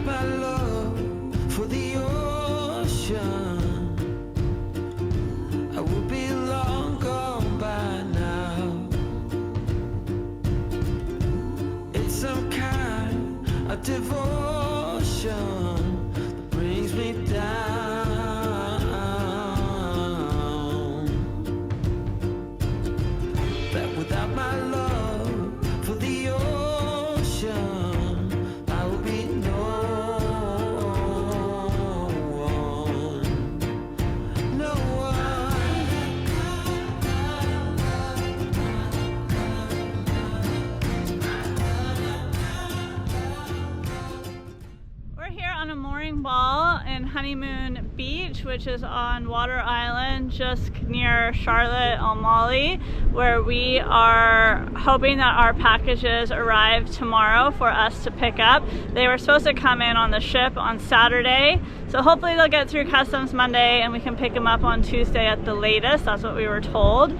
my love for the ocean, I would be long gone by now. It's some kind of devotion that brings me down. That without my love for the ocean, I will be no one, no one. We're here on a mooring ball in Honeymoon Beach, which is on Water Island, just near Charlotte, O'Malley, where we are hoping that our packages arrive tomorrow for us to pick up. They were supposed to come in on the ship on Saturday, so hopefully they'll get through customs Monday and we can pick them up on Tuesday at the latest. That's what we were told.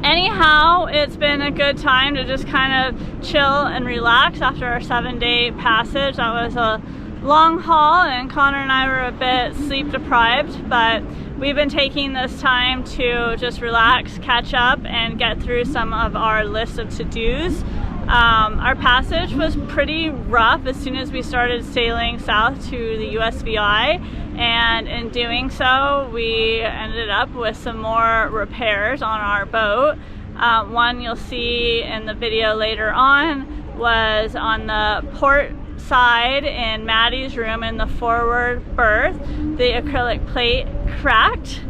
Anyhow, it's been a good time to just kind of chill and relax after our 7-day passage. That was a long haul, and Connor and I were a bit sleep deprived, but we've been taking this time to just relax, catch up, and get through some of our list of to-dos. Our passage was pretty rough as soon as we started sailing south to the USVI, and in doing so we ended up with some more repairs on our boat. One you'll see in the video later on was on the port side in Maddie's room in the forward berth. The acrylic plate cracked.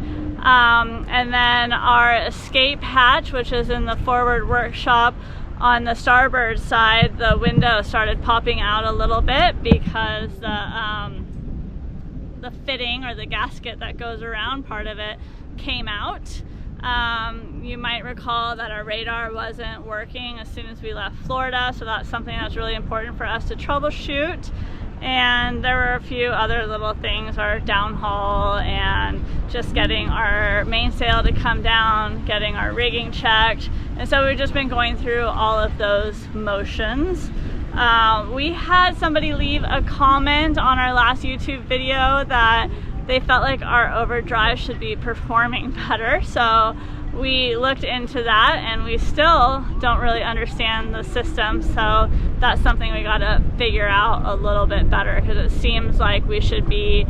And then our escape hatch, which is in the forward workshop on the starboard side, the window started popping out a little bit because the fitting or the gasket that goes around part of it came out. You might recall that our radar wasn't working as soon as we left Florida, so that's something that's really important for us to troubleshoot. And there were a few other little things, our downhaul and just getting our mainsail to come down, getting our rigging checked. And so we've just been going through all of those motions. We had somebody leave a comment on our last YouTube video that they felt like our Overdrive should be performing better. So we looked into that, and we still don't really understand the system. So that's something we gotta figure out a little bit better, because it seems like we should be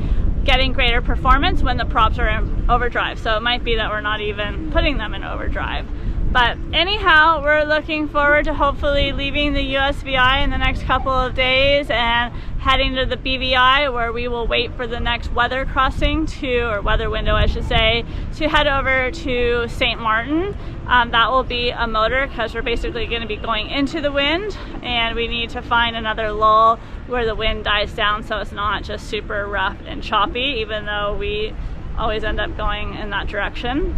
getting greater performance when the props are in overdrive. So it might be that we're not even putting them in overdrive. But anyhow, we're looking forward to hopefully leaving the USVI in the next couple of days and heading to the BVI, where we will wait for the next weather crossing or weather window I should say, to head over to St. Martin. That will be a motor, because we're basically going to be going into the wind, and we need to find another lull where the wind dies down so it's not just super rough and choppy, even though we always end up going in that direction.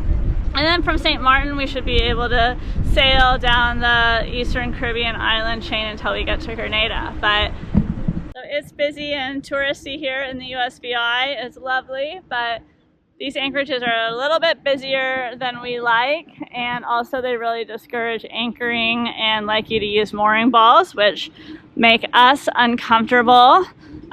And then from St. Martin, we should be able to sail down the Eastern Caribbean island chain until we get to Grenada. But so it's busy and touristy here in the USVI. It's lovely, but these anchorages are a little bit busier than we like, and also they really discourage anchoring and like you to use mooring balls, which make us uncomfortable.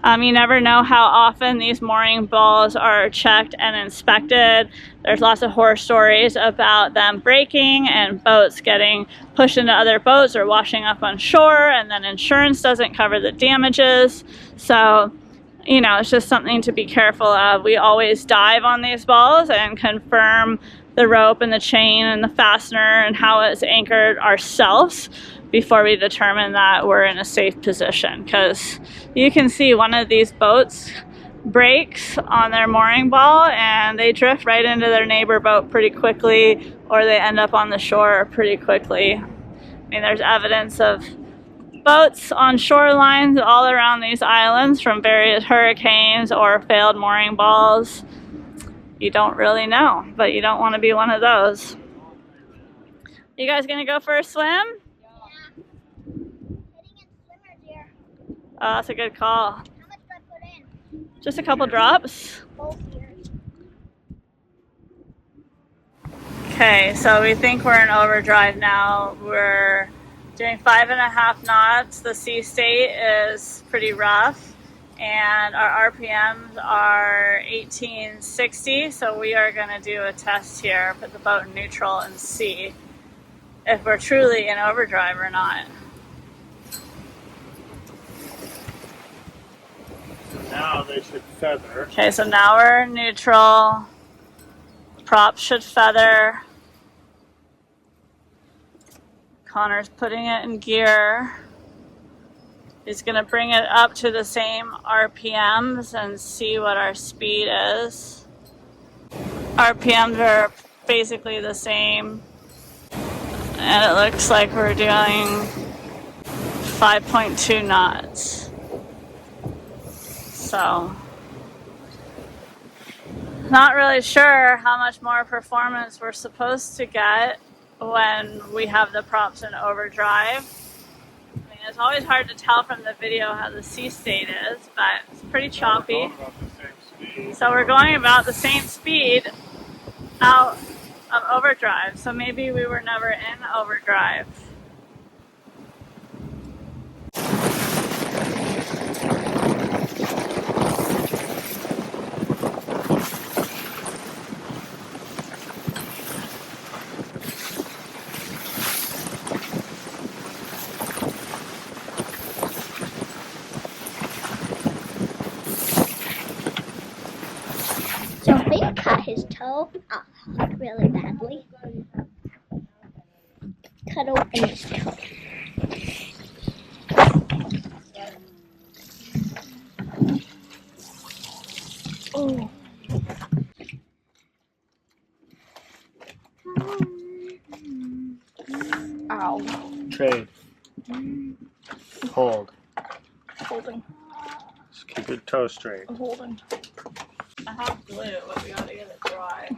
You never know how often these mooring balls are checked and inspected. There's lots of horror stories about them breaking and boats getting pushed into other boats or washing up on shore, and then insurance doesn't cover the damages. So, you know, it's just something to be careful of. We always dive on these balls and confirm the rope and the chain and the fastener and how it's anchored ourselves before we determine that we're in a safe position, because you can see one of these boats breaks on their mooring ball and they drift right into their neighbor boat pretty quickly, or they end up on the shore pretty quickly. I mean, there's evidence of boats on shorelines all around these islands from various hurricanes or failed mooring balls. You don't really know, but you don't want to be one of those. You guys gonna go for a swim? Oh, that's a good call. How much do I put in? Just a couple drops. Okay, so we think we're in overdrive now. We're Doing 5.5 knots. The sea state is pretty rough, and our RPMs are 1860. So we are going to do a test here, put the boat in neutral, and see if we're truly in overdrive or not. Now they should feather. Okay, so now we're neutral. Props should feather. Connor's putting it in gear. He's gonna bring it up to the same RPMs and see what our speed is. RPMs are basically the same. And it looks like we're doing 5.2 knots. So, not really sure how much more performance we're supposed to get when we have the props in overdrive. I mean, it's always hard to tell from the video how the sea state is, but it's pretty choppy. So we're going about the same speed out of overdrive. So maybe we were never in overdrive. So Finn cut his toe off really badly. Cut open his toe. Oh. Ow. Trade. Hold. Holding. Just keep your toe straight. I'm holding. I have glue, but we gotta get it dry.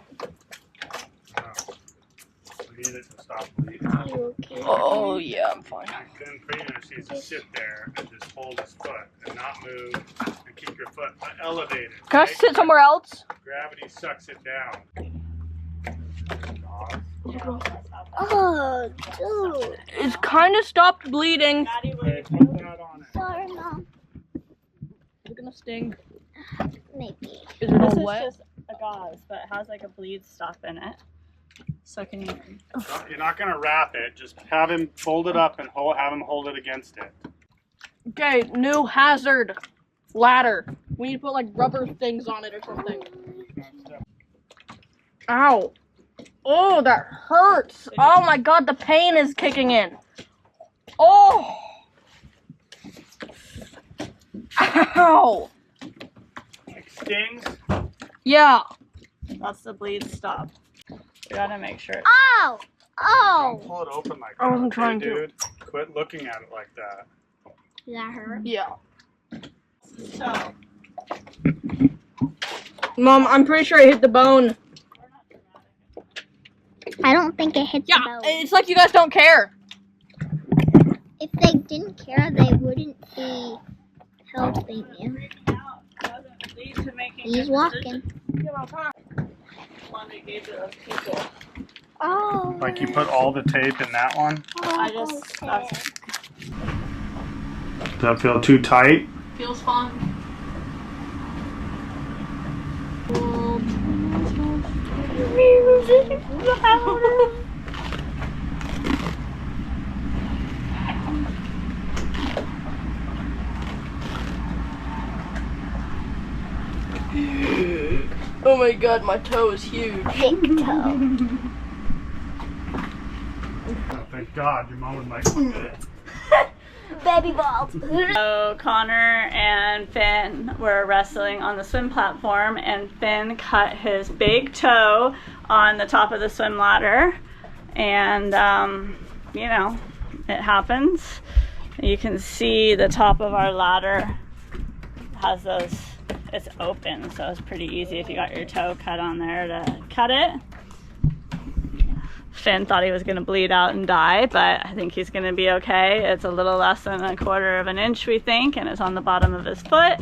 We need it to stop bleeding. Are you okay? Oh yeah, I'm fine. Then pretty much needs to sit there and just hold his foot and not move and keep your foot elevated. Can I right? sit somewhere else? Gravity sucks it down. Oh, dude. It's kind of stopped bleeding. Maddie, will Okay, you put that on it. Sorry, Mom. It's gonna sting. Maybe. Is it This all is wet? just a gauze, but it has like a bleed stop in it. So can you? You're not gonna wrap it. Just have him fold it up and have him hold it against it. Okay, new hazard. Ladder. We need to put like rubber things on it or something. Ow. Oh, that hurts. Oh my god, the pain is kicking in. Oh. Ow. Like stings. Yeah. That's the bleed stop. We gotta make sure. Oh! Don't Oh! pull it open like that. I wasn't okay, trying to. dude? Quit looking at it like that. Does that hurt? Yeah. So, Mom, I'm pretty sure I hit the bone. I don't think it hit Yeah, the bone. it's like you guys don't care. If they didn't care, they wouldn't be helping you. doesn't lead to making He's good walking. decisions. One we gave to those people. Oh. Like you put all the tape in that one. I just that's, Does that feel too tight? feels fun. Oh my god, my toe is huge. Big toe. Oh, thank God, your mom was like, Baby balls. So Connor and Finn were wrestling on the swim platform, and Finn cut his big toe on the top of the swim ladder, and you know, it happens. You can see the top of our ladder has those, it's open, so it's pretty easy if you got your toe cut on there to cut it. Finn thought he was going to bleed out and die, but I think he's going to be okay. It's a little less than 1/4 of an inch, we think, and it's on the bottom of his foot.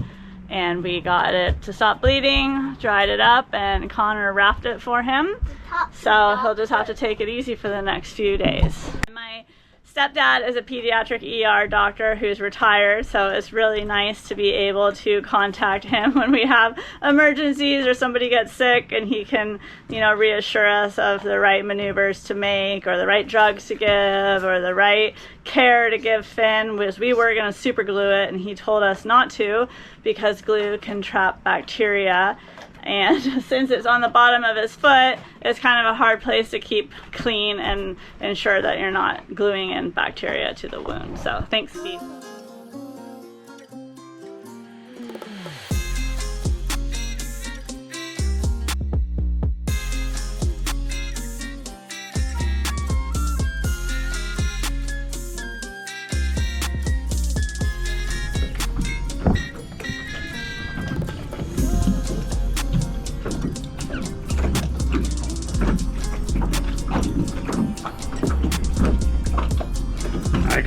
And we got it to stop bleeding, dried it up, and Connor wrapped it for him. So he'll just have to take it easy for the next few days. My Stepdad is a pediatric ER doctor who's retired, so it's really nice to be able to contact him when we have emergencies or somebody gets sick, and he can, you know, reassure us of the right maneuvers to make, or the right drugs to give, or the right care to give Finn, because we were going to super glue it and he told us not to because glue can trap bacteria. And since it's on the bottom of his foot, it's kind of a hard place to keep clean and ensure that you're not gluing in bacteria to the wound. So thanks, Steve.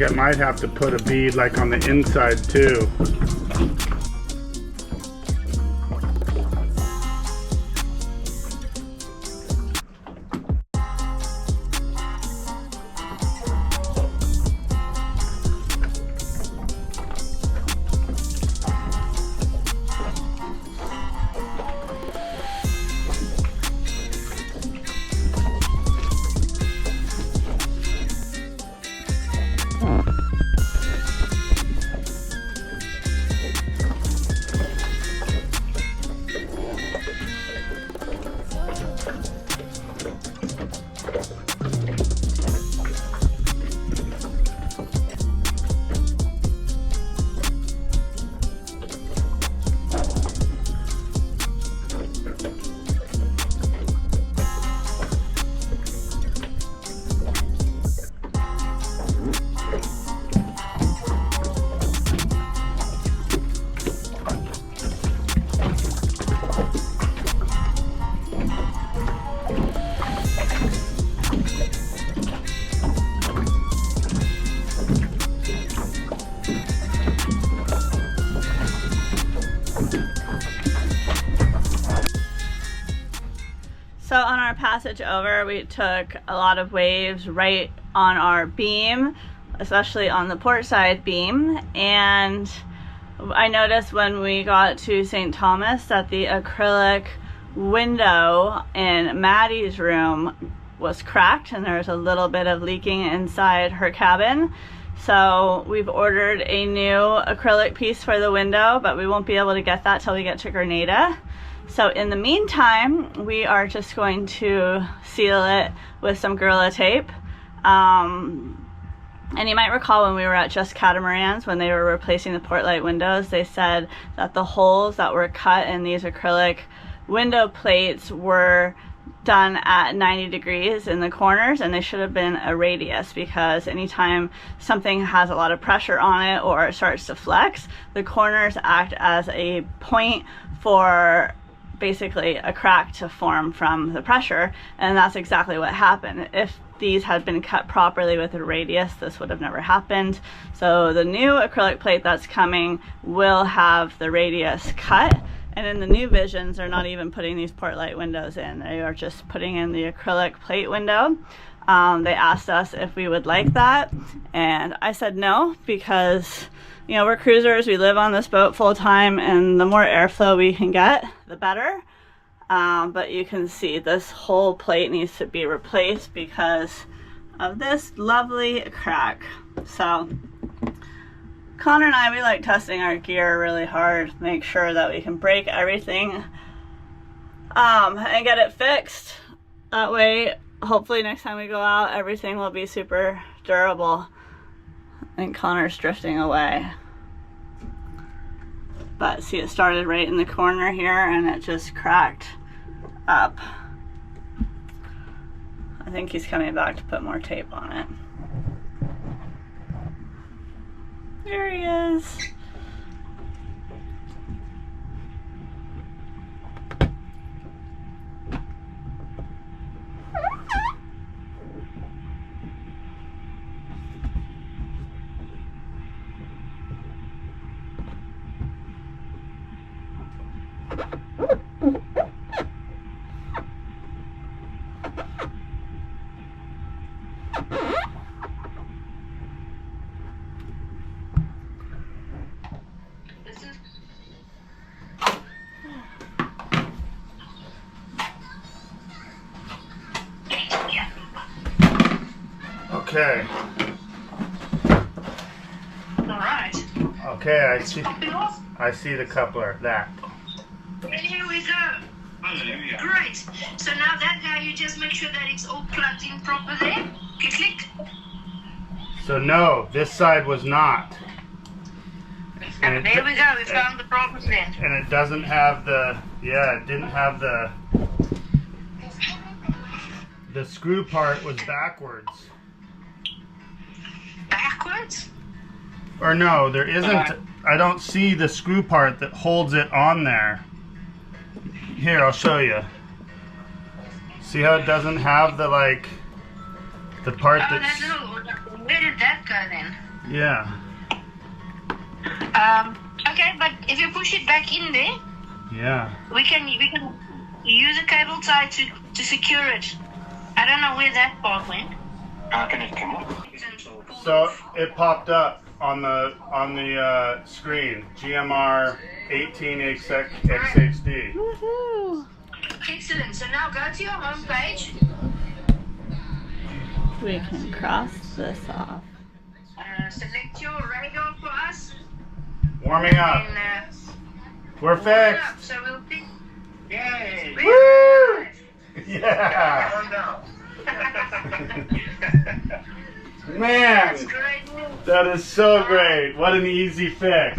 I might have to put a bead like on the inside too. So on our passage over, we took a lot of waves right on our beam, especially on the port side beam, and I noticed when we got to St. Thomas that the acrylic window in Maddie's room was cracked and there was a little bit of leaking inside her cabin. So we've ordered a new acrylic piece for the window, but we won't be able to get that till we get to Grenada. So in the meantime, we are just going to seal it with some Gorilla Tape. And you might recall when we were at Just Catamarans, when they were replacing the port light windows, they said that the holes that were cut in these acrylic window plates were done at 90 degrees in the corners, and they should have been a radius, because anytime something has a lot of pressure on it or it starts to flex, the corners act as a point for basically a crack to form from the pressure, and that's exactly what happened. If these had been cut properly with a radius, this would have never happened. So the new acrylic plate that's coming will have the radius cut, and in the new Visions they're not even putting these port light windows in, they are just putting in the acrylic plate window. They asked us if we would like that, and I said no, because you know, we're cruisers, we live on this boat full time, and the more airflow we can get, the better. But you can see this whole plate needs to be replaced because of this lovely crack. So Connor and I, we like testing our gear really hard, make sure that we can break everything and get it fixed. That way, hopefully next time we go out, everything will be super durable. And Connor's drifting away. But see, it started right in the corner here and it just cracked up. I think he's coming back to put more tape on it. There he is. Okay. Alright. Okay, Pop it off. I see the coupler. That. And here we go. Great. So now that guy, you just make sure that it's all plugged in proper there. Click. So no, this side was not. And there we go. We found the problem then. And it doesn't have the, it didn't have the screw part was backwards. Backwards? Or no, there isn't, I don't see the screw part that holds it on there. Here, I'll show you. See how it doesn't have the, like, the part Oh, that's... that little, where did that go then? Yeah. Okay, but if you push it back in there, Yeah. we can use a cable tie to secure it. I don't know where that part went. How can it come up? So it popped up on the screen. GMR 18XXD. Woohoo! Excellent. So now go to your home page. We can cross this off. Select your radar for us. Warming up. And We're warm it up. fixed. So we'll pick. Yay! Woo! Yeah. Calm down. Man, Great move. that is so great. What an easy fix.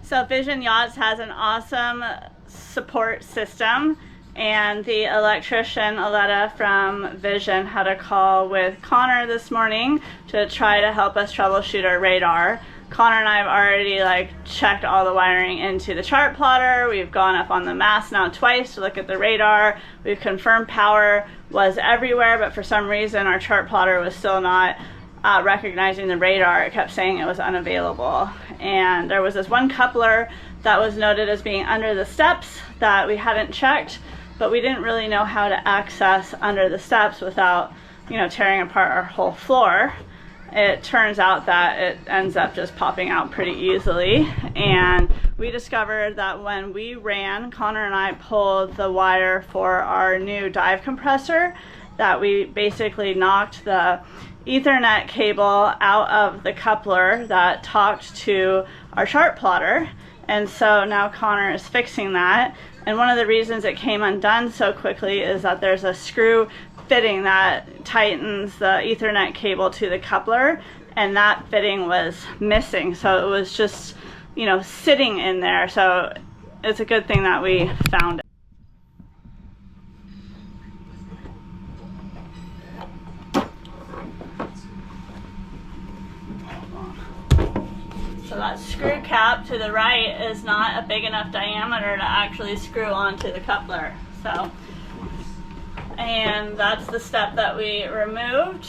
So Vision Yachts has an awesome support system, and the electrician Aletta from Vision had a call with Connor this morning to try to help us troubleshoot our radar. Connor and I have already checked all the wiring into the chart plotter. We've gone up on the mast now twice to look at the radar. We've confirmed power was everywhere, but for some reason our chart plotter was still not recognizing the radar. It kept saying it was unavailable. And there was this one coupler that was noted as being under the steps that we hadn't checked, but we didn't really know how to access under the steps without, tearing apart our whole floor. It turns out that it ends up just popping out pretty easily, and we discovered that when we ran, Connor and I pulled the wire for our new dive compressor, that we basically knocked the Ethernet cable out of the coupler that talked to our chart plotter, and so now Connor is fixing that. And one of the reasons it came undone so quickly is that there's a screw fitting that tightens the Ethernet cable to the coupler, and that fitting was missing, so it was just sitting in there. So it's a good thing that we found it. So that screw cap to the right is not a big enough diameter to actually screw onto the coupler. And that's the step that we removed.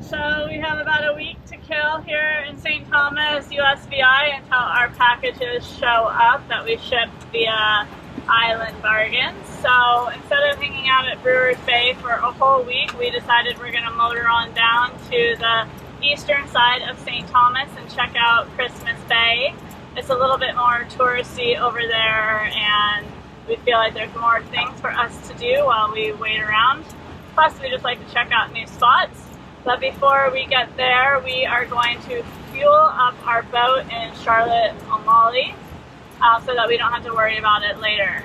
So we have about a week to kill here in St. Thomas, USVI, until our packages show up that we shipped via Island Bargains. So instead of hanging out at Brewers Bay for a whole week, we decided we're going to motor on down to the eastern side of St. Thomas and check out Christmas Bay. It's a little bit more touristy over there, and we feel like there's more things for us to do while we wait around. Plus, we just like to check out new spots. But before we get there, we are going to fuel up our boat in Charlotte, O'Malley, so that we don't have to worry about it later.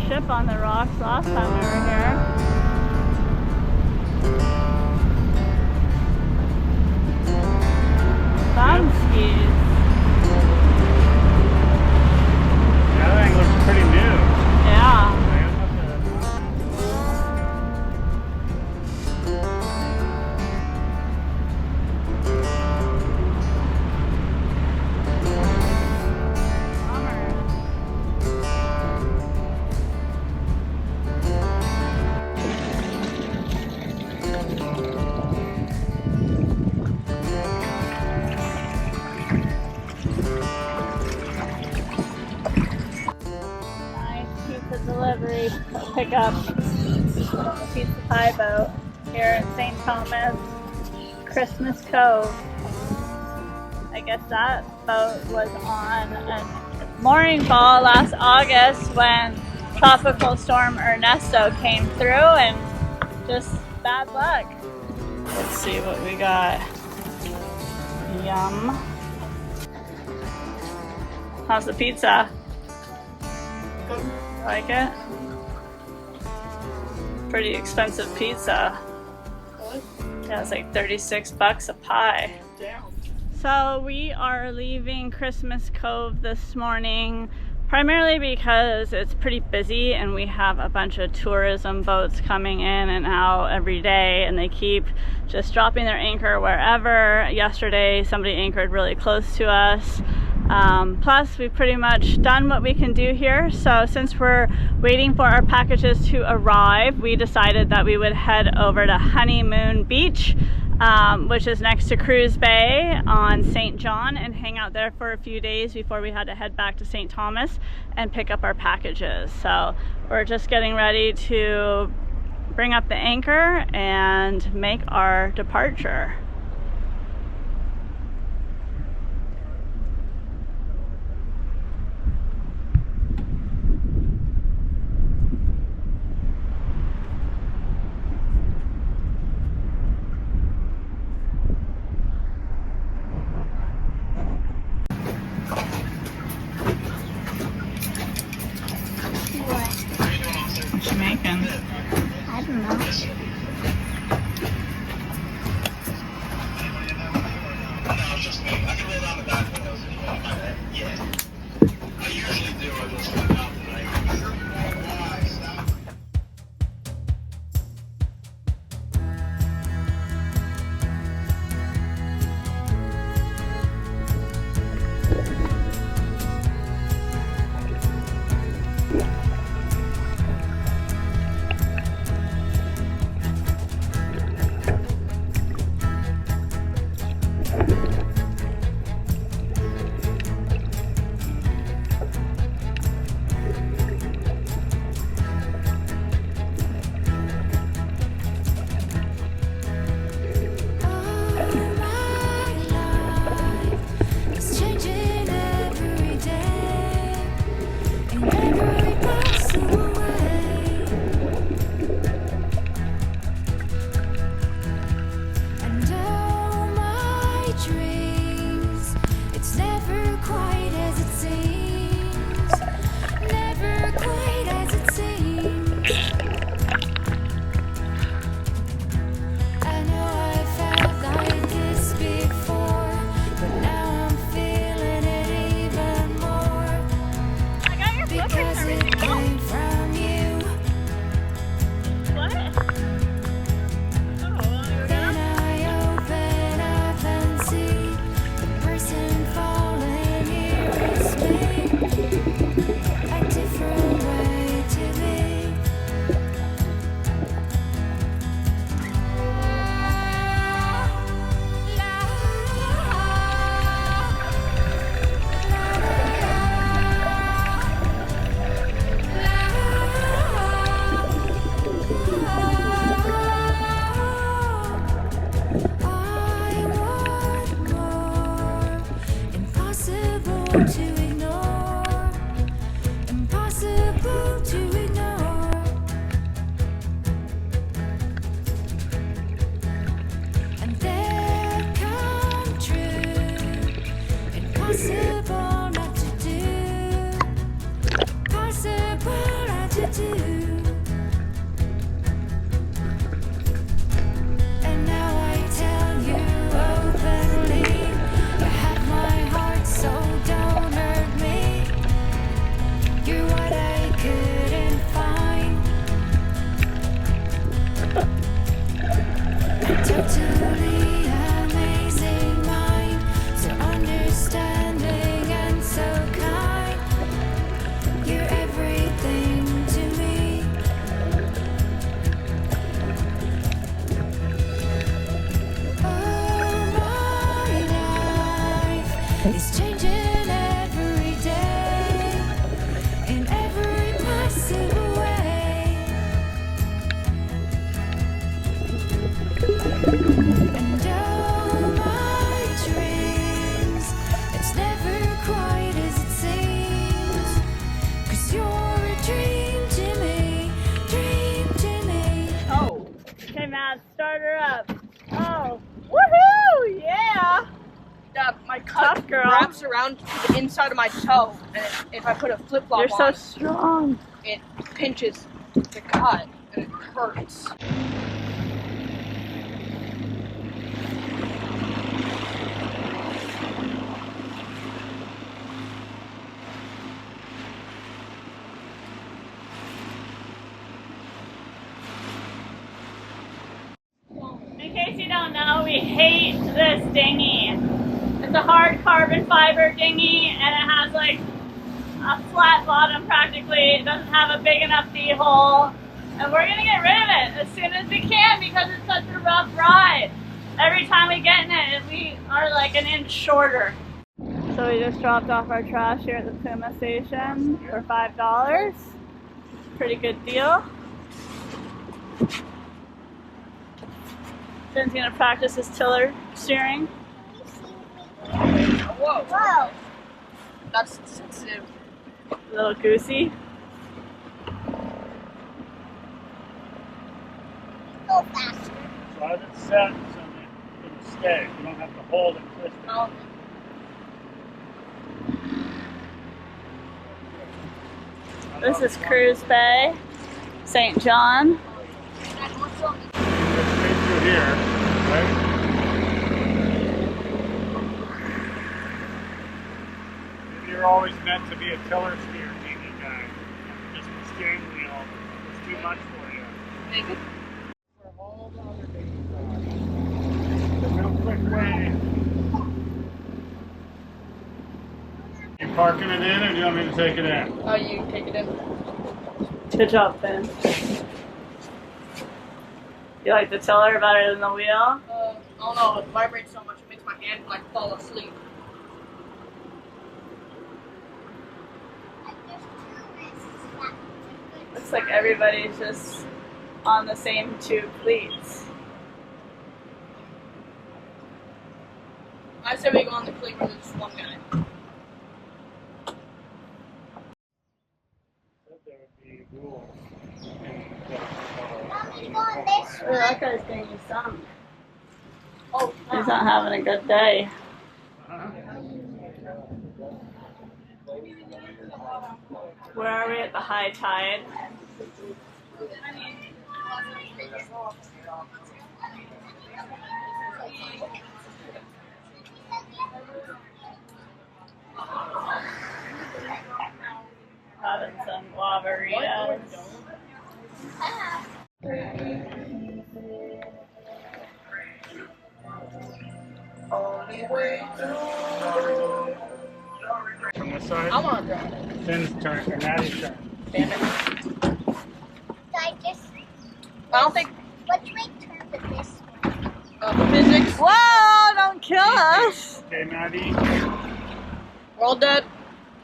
Ship on the rocks last time we were here. Thumb skis. That thing looks pretty new. Yeah. I have to pick up the pizza pie boat here in St. Thomas, Christmas Cove. I guess that boat was on a mooring ball last August when Tropical Storm Ernesto came through and just bad luck. Let's see what we got. Yum. How's the pizza? Like it? Pretty expensive pizza. Yeah, it's like 36 bucks a pie. So we are leaving Christmas Cove this morning primarily because it's pretty busy and we have a bunch of tourism boats coming in and out every day, and they keep just dropping their anchor wherever. Yesterday somebody anchored really close to us. Plus we've pretty much done what we can do here, so since we're waiting for our packages to arrive, we decided that we would head over to Honeymoon Beach, which is next to Cruz Bay on St. John, and hang out there for a few days before we had to head back to St. Thomas and pick up our packages. So we're just getting ready to bring up the anchor and make our departure. What you making? I don't know. It's changing every day in every possible way. tough, girl. wraps around to the inside of my toe, and if I put a flip flop You're so on, strong. it pinches the cut and it hurts. In case you don't know, we hate this dinghy. It's a hard carbon fiber dinghy and it has like a flat bottom practically. It doesn't have a big enough D-hole. And we're gonna get rid of it as soon as we can because it's such a rough ride. Every time we get in it, we are like an inch shorter. So we just dropped off our trash here at the Puma Station for $5. Pretty good deal. Finn's gonna practice his tiller steering. Whoa, Whoa. that's sensitive. A little goosey. Go faster. So I have it set so that it'll stay. You don't have to hold and twist it. Oh. This is Cruz Bay, St. John. Go straight through here, right? You're always meant to be a tiller steer dinghy guy. Just the steering wheel is too much for you. Maybe. For all the other dinghies are. The real quick way. You parking it in or do you want me to take it in? Oh, you take it in. Good job, Finn. You like the tiller better than the wheel? I don't know, it vibrates so much it makes my hand like fall asleep. Looks like everybody's just on the same two fleets. I say we go on the fleet where there's just one guy. There would be rules. Mommy's going this Oh, way. that guy's getting you some. Oh, He's not having a good day. Where are we at the high tide? Having some guavaritas. From this side, I want to drive it. Finn's turn, or Maddie's turn. Damn it. I just, I don't think which way turns it this way? physics. Whoa, don't kill us! Okay, Maddie. We're all dead.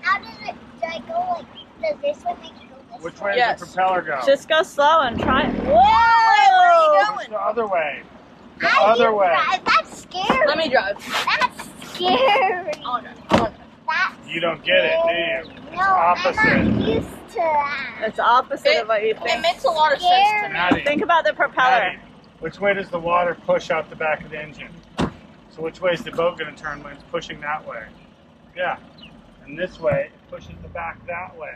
How does it, do I go like, does this one make it go this Which way? way Yes. does the propeller go? Just go slow and try. Whoa! Where are you Push going? the other way. The I other can way. drive. That's scary. Let me drive. That's scary. I want to drive. I want to drive. That's You don't get it, do you? It's No, opposite. I'm not used to that. It's opposite of what you It think. makes a lot of sense to me. Maddie, Think about the propeller. Maddie, which way does the water push out the back of the engine? So which way is the boat going to turn when it's pushing that way? Yeah. And this way, it pushes the back that way.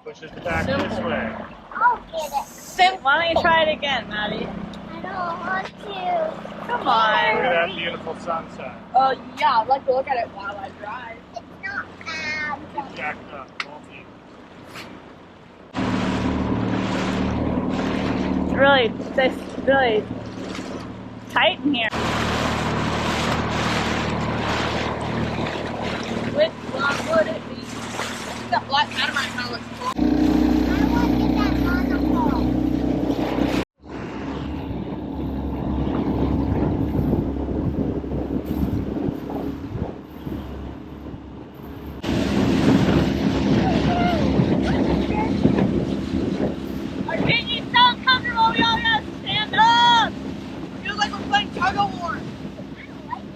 Pushes the back this Simple. way. I'll get it. Simple. Why don't you try it again, Maddie? I don't want to. Come Look on. at that beautiful sunset. Yeah, I'd like to look at it while I drive. It's not bad. It's jacked up. Multi. It's really tight in here. Which one would it be? I think that black catamaran kind of looks cool. I want to get that monocle. Our dinghy's so comfortable, we all gotta stand up! Feels like we're playing tug of war. I don't like it.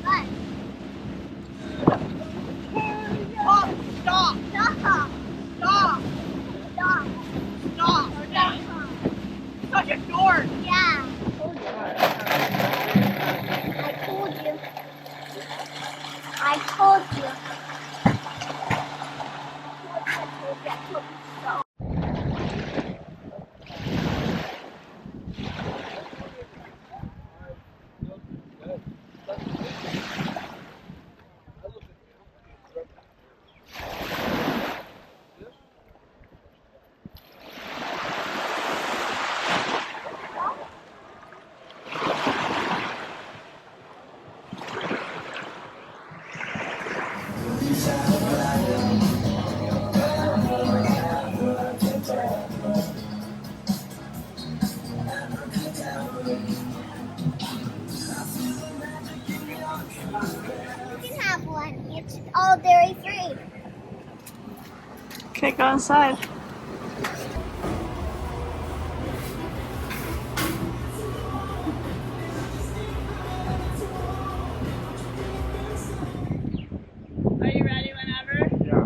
But Oh, stop. stop. You can have one. It's all dairy free. Okay, go inside. Are you ready whenever? Yeah.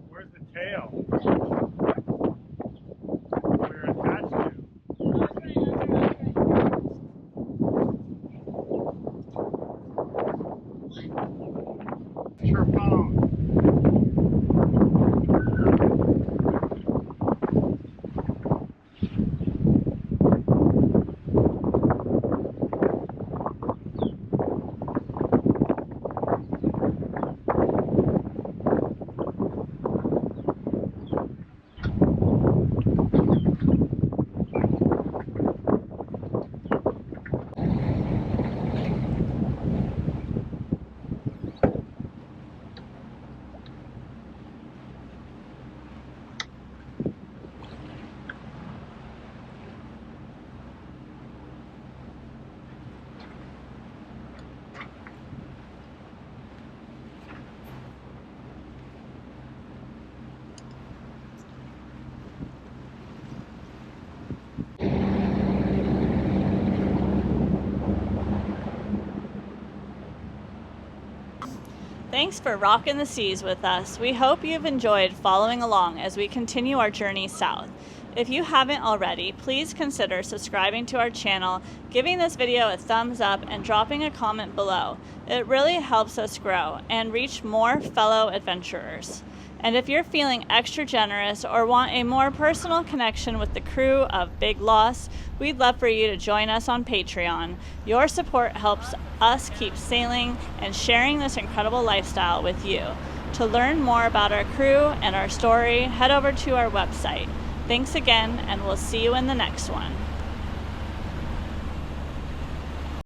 Where's the tail? Where you're attached to? Your phone. Thanks for rocking the seas with us. We hope you've enjoyed following along as we continue our journey south. If you haven't already, please consider subscribing to our channel, giving this video a thumbs up, and dropping a comment below. It really helps us grow and reach more fellow adventurers. And if you're feeling extra generous or want a more personal connection with the crew of Big Loss, we'd love for you to join us on Patreon. Your support helps us keep sailing and sharing this incredible lifestyle with you. To learn more about our crew and our story, head over to our website. Thanks again, and we'll see you in the next one.